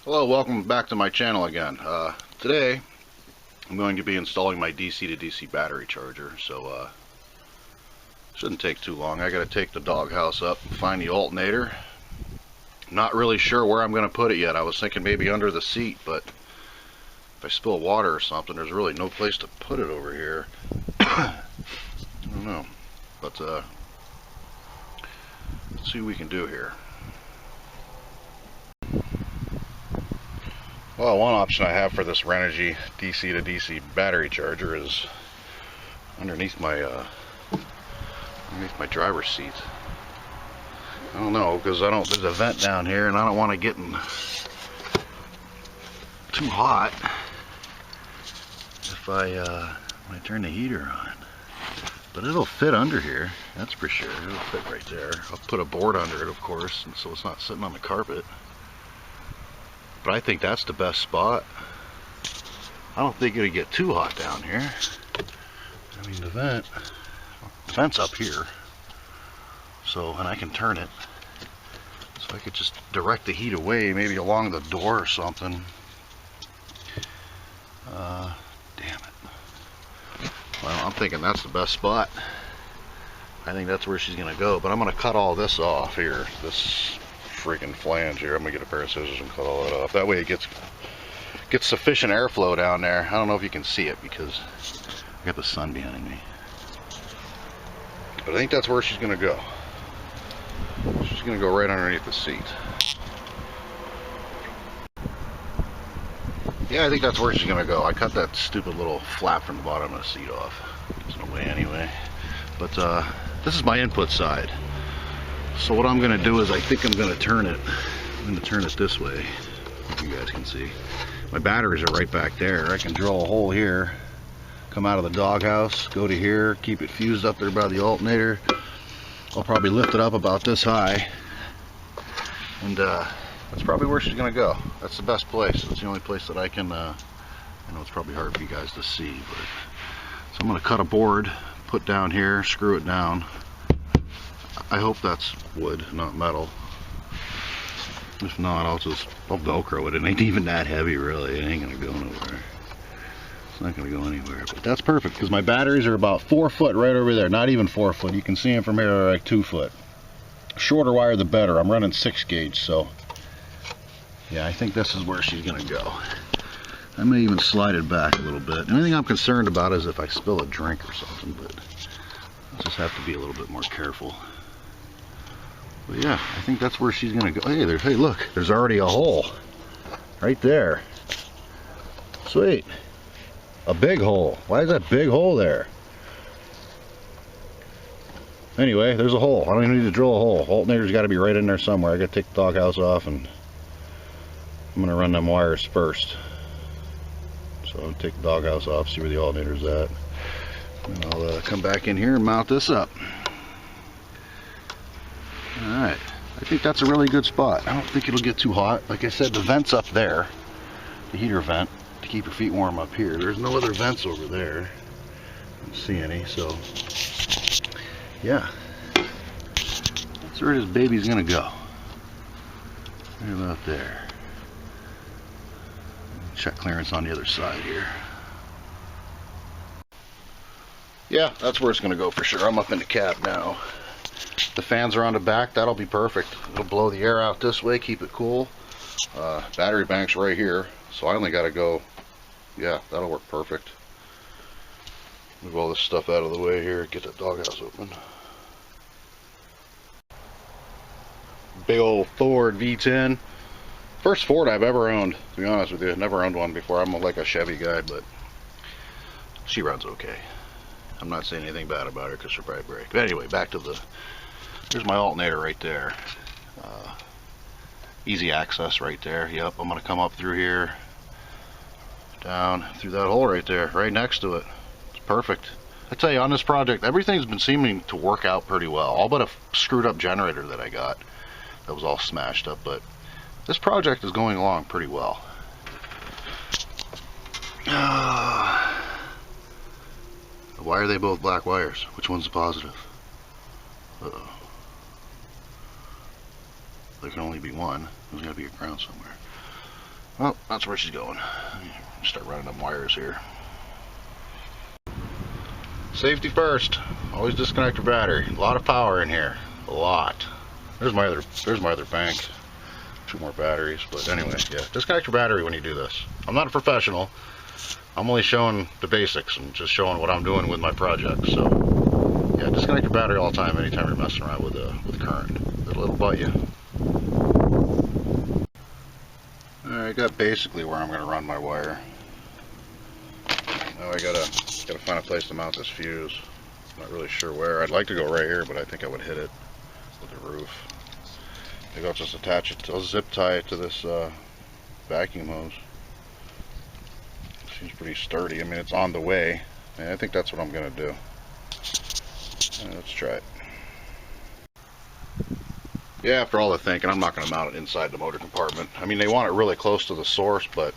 Hello, welcome back to my channel again. Today I'm going to be installing my DC to DC battery charger, so shouldn't take too long. I gotta take the doghouse up and find the alternator. Not really sure where I'm going to put it yet. I was thinking maybe under the seat, but if I spill water or something, there's really no place to put it over here. I don't know, but let's see what we can do here. Well, one option I have for this Renogy DC to DC battery charger is underneath my driver's seat. I don't know, because there's a vent down here and I don't want to get too hot if when I turn the heater on. But it'll fit under here, that's for sure. It'll fit right there. I'll put a board under it, of course, and so it's not sitting on the carpet. But I think that's the best spot. I don't think it'll get too hot down here. I mean, the vent's up here. So, and I can turn it. So I could just direct the heat away, maybe along the door or something. Damn it. Well, I'm thinking that's the best spot. I think that's where she's gonna go, but I'm gonna cut all this off here. This freaking flange here. I'm gonna get a pair of scissors and cut all that off. That way it gets sufficient airflow down there. I don't know if you can see it because I got the sun behind me. But I think that's where she's gonna go. She's gonna go right underneath the seat. Yeah, I think that's where she's gonna go. I cut that stupid little flap from the bottom of the seat off. There's no way anyway. But this is my input side. So what I'm going to do is I think I'm going to turn it. I'm going to turn it this way. You guys can see. My batteries are right back there. I can drill a hole here, come out of the doghouse, go to here, keep it fused up there by the alternator. I'll probably lift it up about this high. And that's probably where she's going to go. That's the best place. It's the only place that I can, I know it's probably hard for you guys to see, but so I'm going to cut a board, put down here, screw it down. I hope that's wood, not metal. If not, I'll Velcro it. It ain't even that heavy, really. It ain't gonna go nowhere. It's not gonna go anywhere. But that's perfect because my batteries are about 4 foot right over there. Not even 4 foot. You can see them from here, they're like 2 foot. Shorter wire, the better. I'm running 6 gauge, so yeah, I think this is where she's gonna go. I may even slide it back a little bit. The only thing I'm concerned about is if I spill a drink or something, but I'll just have to be a little bit more careful. But yeah, I think that's where she's gonna go. Hey, look, there's already a hole right there. Sweet, a big hole. Why is that big hole there? Anyway, there's a hole. I don't even need to drill a hole. Alternator's got to be right in there somewhere. I got to take the doghouse off, and I'm gonna run them wires first. So I'll take the doghouse off, see where the alternator's at, and I'll come back in here and mount this up. Alright, I think that's a really good spot. I don't think it'll get too hot. Like I said, the vent's up there, the heater vent, to keep your feet warm up here. There's no other vents over there. I don't see any, so yeah. That's where this baby's gonna go. Right about there. Check clearance on the other side here. Yeah, that's where it's gonna go for sure. I'm up in the cab now. The fans are on the back, that'll be perfect. It'll blow the air out this way, keep it cool. Battery bank's right here, so I only gotta go, yeah, that'll work perfect. Move all this stuff out of the way here, get that doghouse open. Big old Ford V10. First Ford I've ever owned, to be honest with you. Never owned one before. I'm like a Chevy guy, but she runs okay. I'm not saying anything bad about her because she'll probably break. But anyway, back to there's my alternator right there. Easy access right there. Yep, I'm going to come up through here, down through that hole right there, right next to it. It's perfect. I tell you, on this project, everything's been seeming to work out pretty well. All but a screwed up generator that I got that was all smashed up. But this project is going along pretty well. Why are they both black wires? Which one's the positive? Uh-oh. There can only be one. There's got to be a ground somewhere. Well, that's where she's going. Start running them wires here. Safety first. Always disconnect your battery. A lot of power in here. A lot. There's my other bank. 2 more batteries, but anyway, yeah. Disconnect your battery when you do this. I'm not a professional. I'm only showing the basics and just showing what I'm doing with my project. So yeah, disconnect your battery all the time anytime you're messing around with current. It'll bite you. Alright, I got basically where I'm gonna run my wire. Now I gotta find a place to mount this fuse. Not really sure where. I'd like to go right here, but I think I would hit it with the roof. Maybe I'll just attach it, I'll zip tie it to this vacuum hose. Seems pretty sturdy. I mean, it's on the way, and I think that's what I'm gonna do. Let's try it. Yeah, after all the thinking, I'm not gonna mount it inside the motor compartment. I mean, they want it really close to the source, but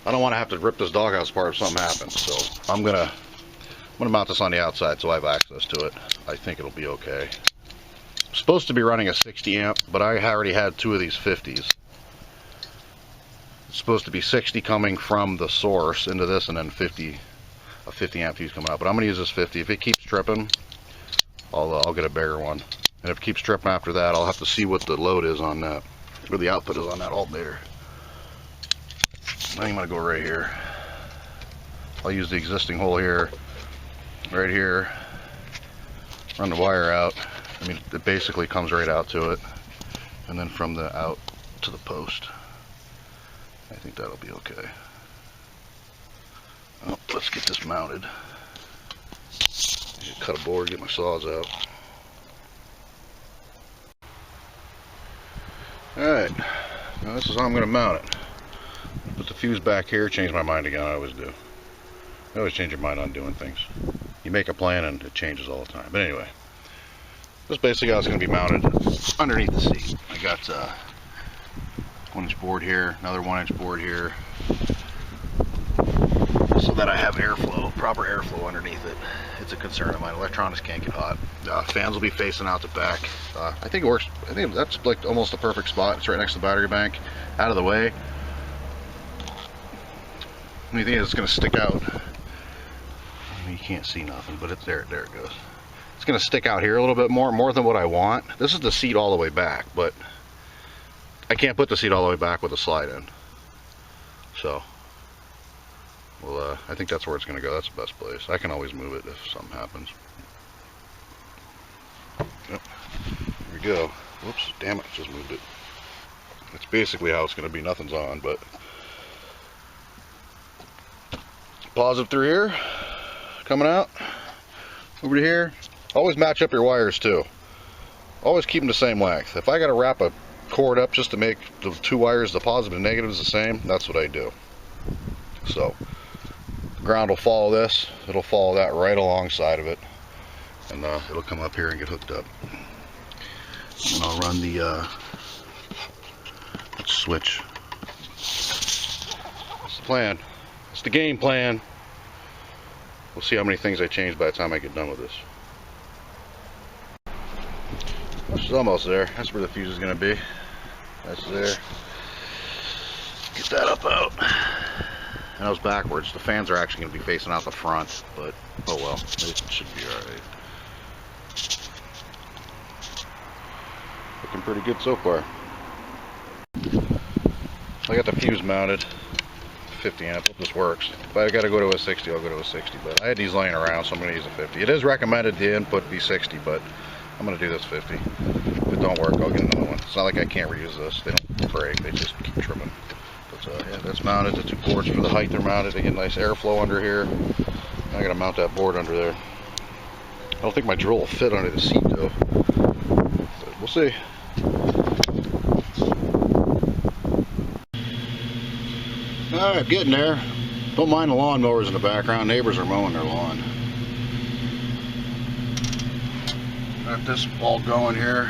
I don't want to have to rip this doghouse apart if something happens. So I'm gonna mount this on the outside so I have access to it. I think it'll be okay. I'm supposed to be running a 60 amp, but I already had 2 of these 50s. It's supposed to be 60 coming from the source into this, and then a 50 amp fuse coming out. But I'm gonna use this 50. If it keeps tripping, I'll get a bigger one. And if it keeps tripping after that, I'll have to see what the load is on that, or the output is on that alternator. I think I'm gonna go right here. I'll use the existing hole here, right here, run the wire out. I mean, it basically comes right out to it, and then from the out to the post. I think that'll be okay. Well, let's get this mounted. Cut a board, get my saws out. Alright, now this is how I'm going to mount it. Put the fuse back here, change my mind again, I always do. I always change your mind on doing things. You make a plan and it changes all the time. But anyway, this is basically how it's going to be mounted underneath the seat. I got 1-inch board here, another 1-inch board here, so that I have airflow, proper airflow underneath it. It's a concern of mine. Electronics can't get hot. Fans will be facing out the back. I think it works. I think that's like almost the perfect spot. It's right next to the battery bank, out of the way. The only thing is it's going to stick out. You can't see nothing, but it's there. There it goes. It's going to stick out here a little bit more than what I want. This is the seat all the way back, but I can't put the seat all the way back with a slide in. So, well, I think that's where it's going to go. That's the best place. I can always move it if something happens. Yep. Here we go. Whoops, damn it, just moved it. That's basically how it's going to be. Nothing's on, but positive through here, coming out, over to here. Always match up your wires too. Always keep them the same length. If I got to wrap a cord up just to make the 2 wires, the positive and negatives, the same, that's what I do. So the ground will follow this, it'll follow that right alongside of it, and it'll come up here and get hooked up. And I'll run the switch. That's the plan. That's the game plan. We'll see how many things I change by the time I get done with this. It's almost there. That's where the fuse is going to be. That's there. Get that up out. And I was backwards. The fans are actually going to be facing out the front, but oh well, it should be alright. Looking pretty good so far. I got the fuse mounted. 50 amp. Hope this works. If I got to go to a 60, I'll go to a 60. But I had these laying around, so I'm going to use a 50. It is recommended the input be 60, but I'm going to do this 50. If it don't work, I'll get another one. It's not like I can't reuse this. They don't break. They just keep trimming. But yeah, that's mounted. The 2 ports for the height they're mounted. They get nice airflow under here. I got to mount that board under there. I don't think my drill will fit under the seat though. But we'll see. Alright, getting there. Don't mind the lawnmowers in the background. Neighbors are mowing their lawn. Got this all going here.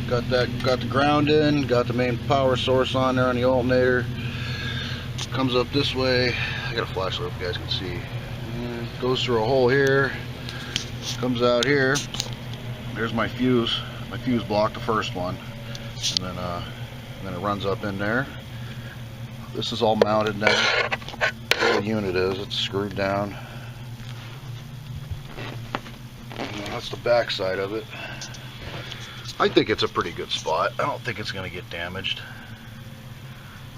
Got the ground in. Got the main power source on there on the alternator. Comes up this way. I got a flashlight if you guys can see. And goes through a hole here. Comes out here. There's my fuse. My fuse block, the first one. And then it runs up in there. This is all mounted now. Where the unit is, it's screwed down. And that's the back side of it. I think it's a pretty good spot. I don't think it's going to get damaged.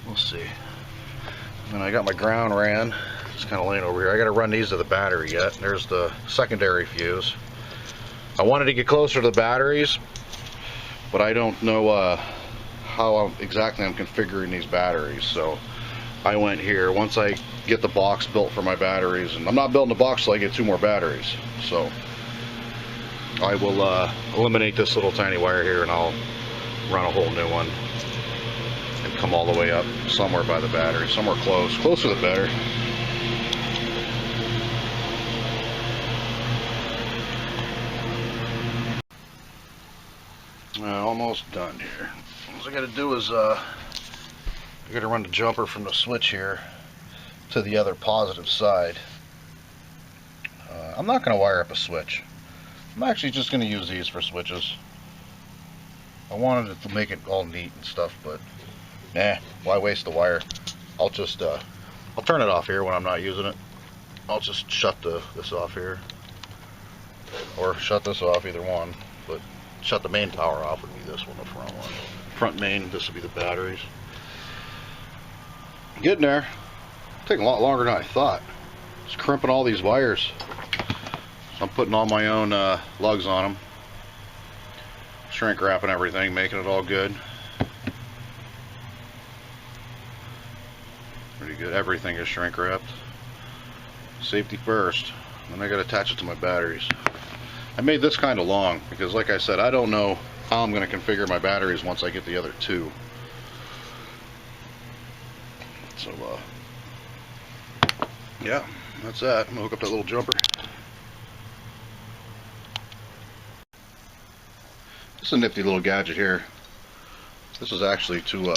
We'll see. And I got my ground ran. It's kind of laying over here. I got to run these to the battery yet. There's the secondary fuse. I wanted to get closer to the batteries, but I don't know how exactly I'm configuring these batteries. So I went here. Once I get the box built for my batteries, and I'm not building the box till I get 2 more batteries. So I will eliminate this little tiny wire here, and I'll run a whole new one and come all the way up somewhere by the battery, somewhere close. Closer the better. Almost done here. What I got to do is I got to run the jumper from the switch here to the other positive side. I'm not going to wire up a switch. I'm actually just going to use these for switches. I wanted it to make it all neat and stuff, but nah, why waste the wire? I'll just I'll turn it off here when I'm not using it. I'll just shut this off here, or shut this off, either one. But shut the main power off would be this one, the front one. Front main, this will be the batteries. Getting there. Taking a lot longer than I thought. Just crimping all these wires. So I'm putting all my own lugs on them. Shrink wrapping everything, making it all good. Pretty good. Everything is shrink wrapped. Safety first. Then I got to attach it to my batteries. I made this kind of long because, like I said, I don't know how I'm going to configure my batteries once I get the other 2. So, yeah, that's that. I'm going to hook up that little jumper. This is a nifty little gadget here. This is actually to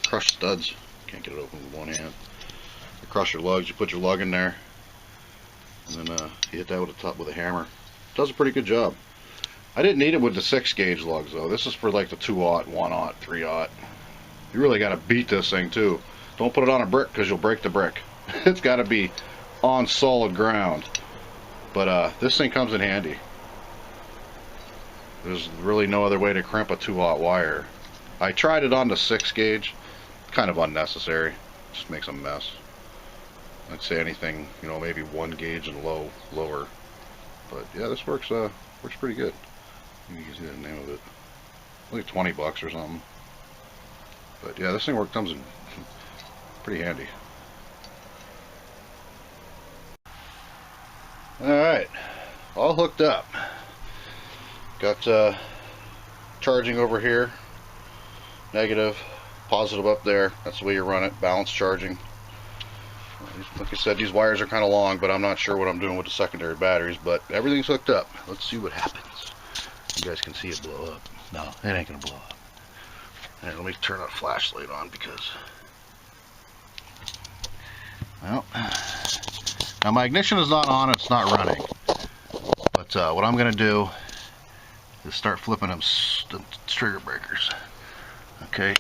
crush studs. Can't get it open with one hand. You crush your lugs, you put your lug in there, and then you hit that with the top with a hammer. Does a pretty good job. I didn't need it with the 6 gauge lugs though. This is for like the 2/0, 1/0, 3/0. You really got to beat this thing too. Don't put it on a brick because you'll break the brick. It's got to be on solid ground. But this thing comes in handy. There's really no other way to crimp a 2/0 wire. I tried it on the 6 gauge. Kind of unnecessary. Just makes a mess. I'd say anything, you know, maybe 1 gauge and lower. But yeah, this works pretty good. You can see the name of it. Like $20 or something. But yeah, this thing comes in pretty handy. Alright, all hooked up. Got charging over here, negative, positive up there. That's the way you run it, balanced charging. Like I said, these wires are kind of long, but I'm not sure what I'm doing with the secondary batteries, but everything's hooked up. Let's see what happens. You guys can see it blow up. No, it ain't gonna blow up. Alright, let me turn that flashlight on because, well, now my ignition is not on, it's not running. But what I'm gonna do is start flipping them trigger breakers. Okay,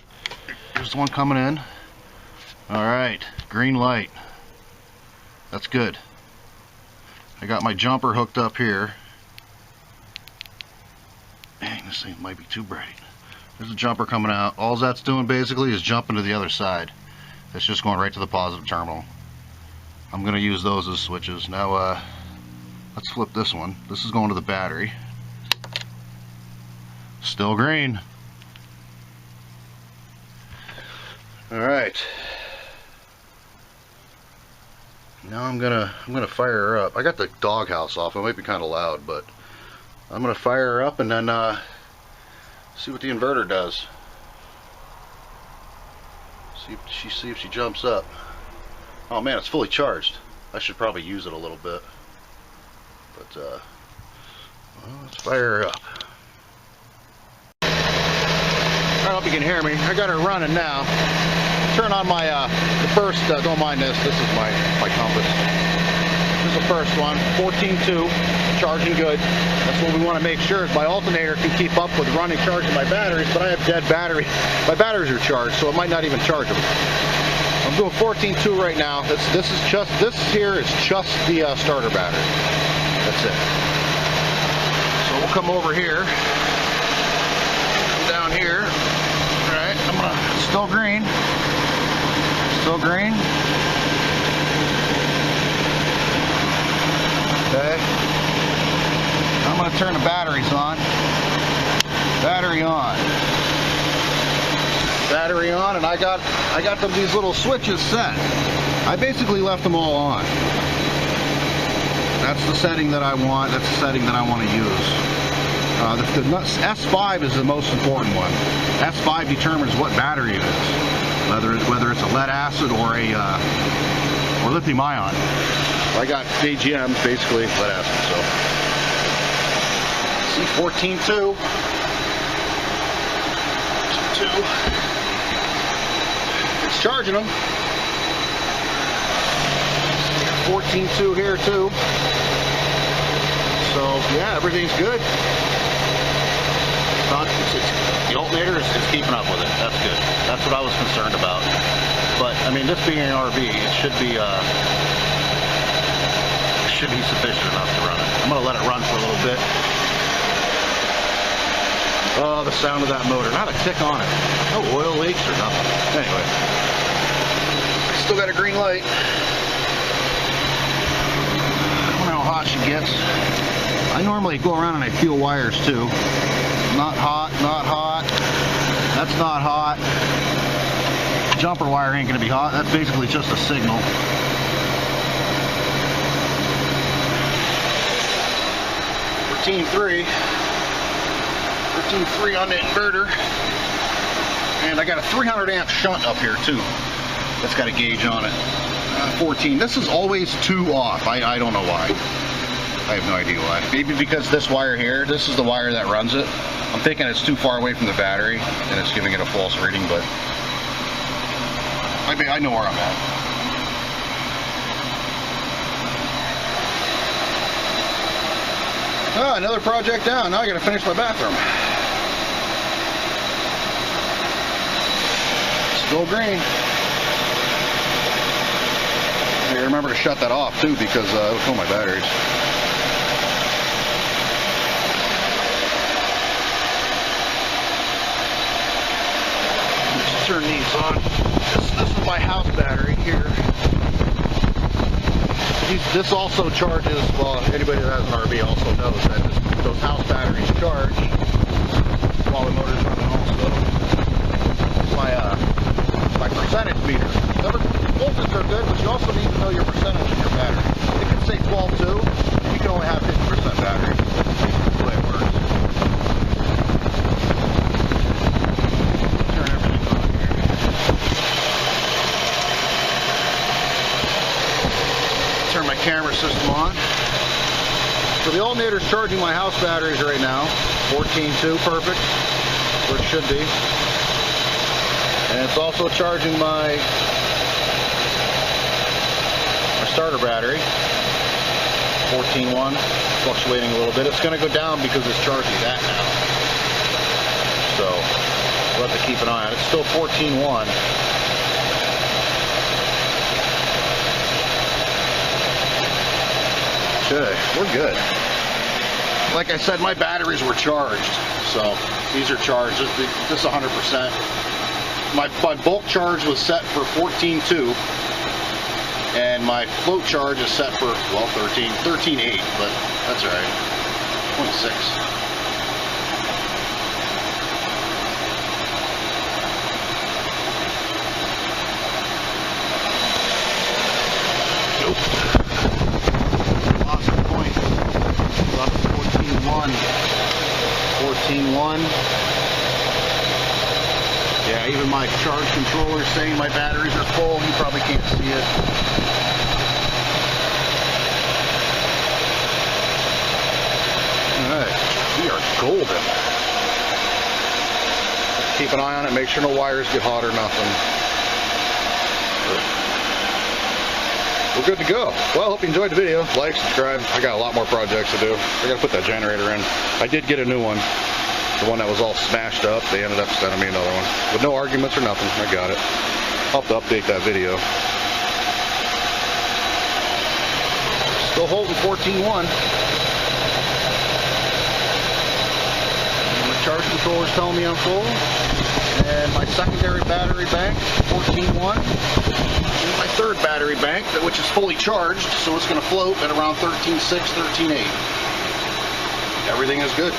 here's the one coming in. Alright, green light. That's good. I got my jumper hooked up here. Dang, this thing might be too bright. There's a jumper coming out. All that's doing basically is jumping to the other side. It's just going right to the positive terminal. I'm going to use those as switches. Now, let's flip this one. This is going to the battery. Still green. Alright. Now I'm gonna fire her up. I got the doghouse off. It might be kind of loud, but I'm gonna fire her up and then see what the inverter does. See if she jumps up. Oh man, it's fully charged. I should probably use it a little bit. But well, let's fire her up. I hope you can hear me. I got her running now. Turn on my the first. Don't mind this. This is my compass. This is the first one. 14.2, charging good. That's what we want to make sure is my alternator can keep up with running, charging my batteries. But I have dead battery. My batteries are charged, so it might not even charge them. I'm doing 14.2 right now. This here is just the starter battery. That's it. So we'll come over here. Come down here. All right. I'm gonna still green. Still green. Okay. I'm gonna turn the batteries on. Battery on. Battery on, and I got these little switches set. I basically left them all on. That's the setting that I want. That's the setting that I want to use. The S5 is the most important one. S5 determines what battery it is, whether it's a lead acid or a or lithium ion. I got AGM, basically lead acid. So C14.2. 2. It's charging them. 14.2 here too. So yeah, everything's good. The alternator is keeping up with it. That's good. That's what I was concerned about. But I mean, this being an RV, it should be sufficient enough to run it. I'm gonna let it run for a little bit. Oh, the sound of that motor. Not a tick on it. No oil leaks or nothing. Anyway, still got a green light. I don't know how hot she gets. I normally go around and I feel wires too. Not hot, not hot. That's not hot. Jumper wire ain't gonna be hot. That's basically just a signal. $13.3 on the inverter, and I got a 300 amp shunt up here too. That's got a gauge on it. 14. This is always 2 off. I don't know why. I have no idea why. Maybe because this wire here, this is the wire that runs it. I'm thinking it's too far away from the battery and it's giving it a false reading, but I know where I'm at. Oh, another project down. Now I gotta finish my bathroom. Still green. I gotta remember to shut that off too, because it'll kill my batteries. Let's turn these on. This is my house battery here. This also charges, well, anybody that has an RV also knows that those house batteries charge while the motor's running also. It's my percentage meter. Voltages are good, but you also need to know your percentage in your battery. It can say 12.2, you can only have 50% battery. That's the way it works. Turn everything on here. Turn my camera system on. So the alternator's charging my house batteries right now. 14.2, perfect, where it should be. And it's also charging my starter battery. 14.1, fluctuating a little bit. It's going to go down because it's charging that now. So we'll have to keep an eye on it. It's still 14.1. Okay, we're good. Like I said, my batteries were charged, so these are charged. This is 100%. My bulk charge was set for 14.2, and my float charge is set for, well, 13.8, but that's all right. 26. Nope. 14.1. Yeah, even my charge controller is saying my batteries are full. You probably can't see it. Alright, we are golden. Keep an eye on it, make sure no wires get hot or nothing. We're good to go. Well, I hope you enjoyed the video. Like, subscribe. I got a lot more projects to do. I gotta put that generator in. I did get a new one. The one that was all smashed up, they ended up sending me another one. With no arguments or nothing. I got it. I'll have to update that video. Still holding 14.1. My charge controller's telling me I'm full. And my secondary battery bank, 14.1. And my third battery bank, which is fully charged, so it's going to float at around 13.6, 13.8. Everything is good.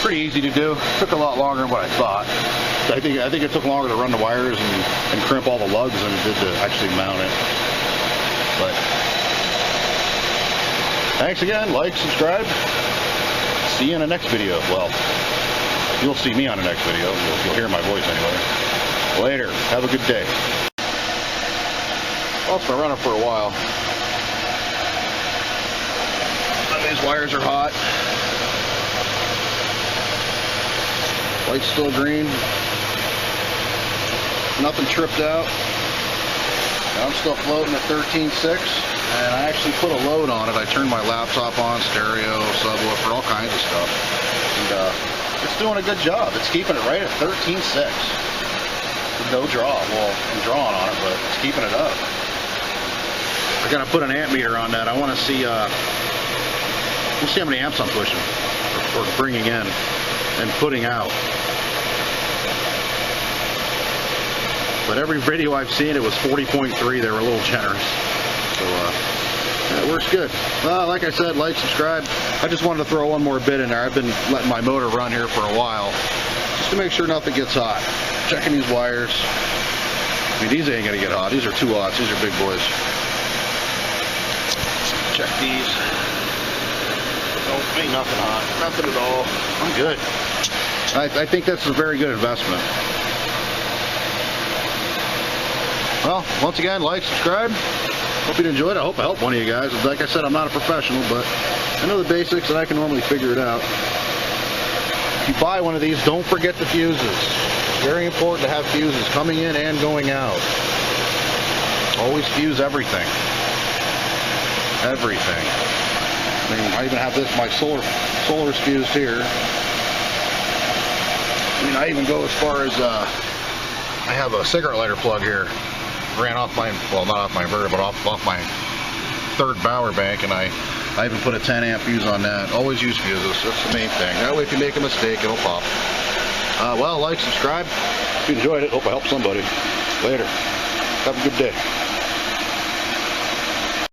Pretty easy to do. Took a lot longer than what I thought. I think it took longer to run the wires and crimp all the lugs than it did to actually mount it. But thanks again. Like, subscribe. See you in the next video. Well, you'll see me on the next video. You'll hear my voice anyway. Later. Have a good day. Well, it's been running for a while. These wires are hot. Light's still green. Nothing tripped out. I'm still floating at 13.6, and I actually put a load on it. I turned my laptop on, stereo, subwoofer, all kinds of stuff. And it's doing a good job. It's keeping it right at 13.6. No draw. Well, I'm drawing on it, but it's keeping it up. I gotta put an amp meter on that. I want to see. We'll see how many amps I'm pushing or bringing in and putting out. But every video I've seen, it was 40.3. They were a little generous. So, it works good. Well, like I said, like, subscribe. I just wanted to throw one more bit in there. I've been letting my motor run here for a while, just to make sure nothing gets hot. Checking these wires. I mean, these ain't going to get hot. These are 2-aughts. These are big boys. Check these. Nope, ain't nothing hot. Nothing at all. I'm good. I think that's a very good investment. Well, once again, like, subscribe. Hope you enjoyed it. I hope I helped one of you guys. Like I said, I'm not a professional, but I know the basics and I can normally figure it out. If you buy one of these, don't forget the fuses. It's very important to have fuses coming in and going out. Always fuse everything. Everything. I mean, I even have this, my solar's fused here. I mean, I even go as far as, I have a cigarette lighter plug here. Ran off my, well, not off my inverter, but off my third power bank, and I even put a 10 amp fuse on that. Always use fuses. That's the main thing. That way, if you make a mistake, it'll pop. Well, like, subscribe. If you enjoyed it, hope I helped somebody. Later. Have a good day.